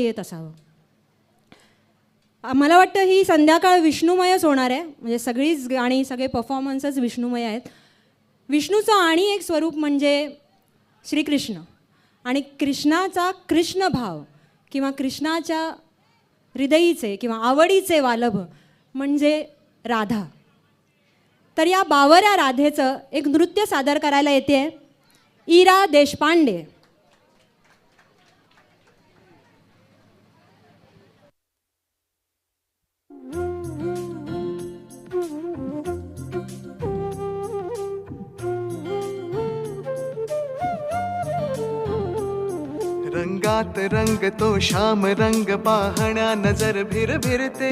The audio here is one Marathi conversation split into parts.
येत असावं. मला वाटतं ही संध्याकाळ विष्णुमयच होणार आहे. म्हणजे सगळीच गाणी, सगळे परफॉर्मन्सेस विष्णुमय आहेत. विष्णूचं आणि एक स्वरूप म्हणजे श्रीकृष्ण, आणि कृष्णाचा कृष्ण भाव किंवा कृष्णाच्या हृदयीचे किंवा आवडीचे वालभ म्हणजे राधा. तर या बावऱ्या राधेचं एक नृत्य सादर करायला येते इरा देशपांडे. रंगात रंग तो श्याम रंग पाहण्या नजर भिरभिरते.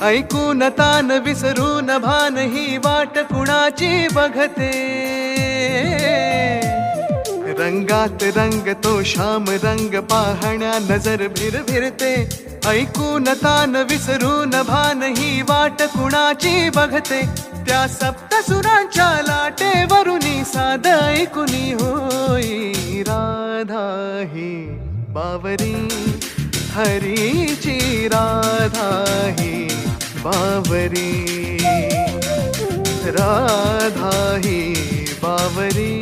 ऐकून तान विसरून भान ही वाट कुणाची बघते. रंगात रंग तो श्याम रंग पाहण्या नजर भिरभिरते. ऐकून तान विसरून भान ही वाट कुणाची बघते. त्या सप्तसुरांच्या लाटेवरुनी साध ऐकुनी होई राधा ही बावरी हरीची. राधा ही बावरी, राधा ही बावरी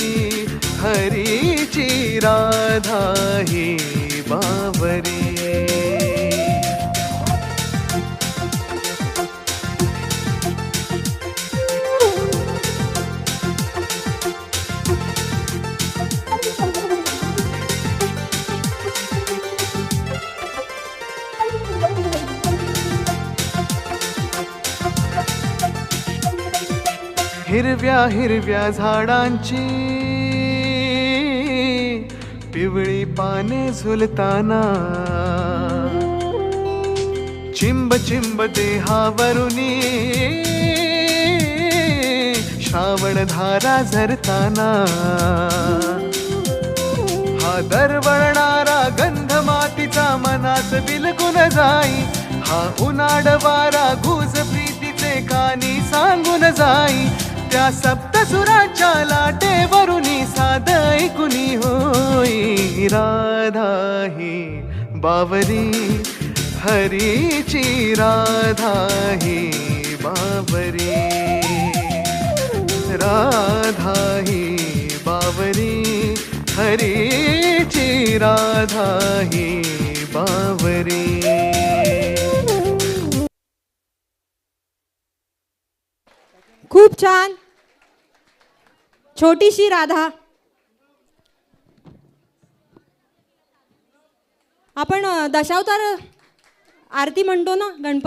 हरीची. राधा ही बावरी. हिरव्या हिरव्या झाडांची पिवळी पाने झुलताना. चिंब चिंब देहावरुनी श्रावण धारा झरताना. हा दरवळणारा गंध मातीचा मनात बिलगुन जाई. हा उन्हाळ वारा घुस प्रीतीचे कानी सांगून जाई. त्या सप्तसुराच्या लाटेवरुनी साध ऐकुनी होई राधा ही बावरी हरीची. राधा ही बावरी, राधा ही बावरी हरीची. राधा ही बावरी. खूप छान. छोटीशी राधा. आपण दशावतार आरती म्हणतो ना गणपती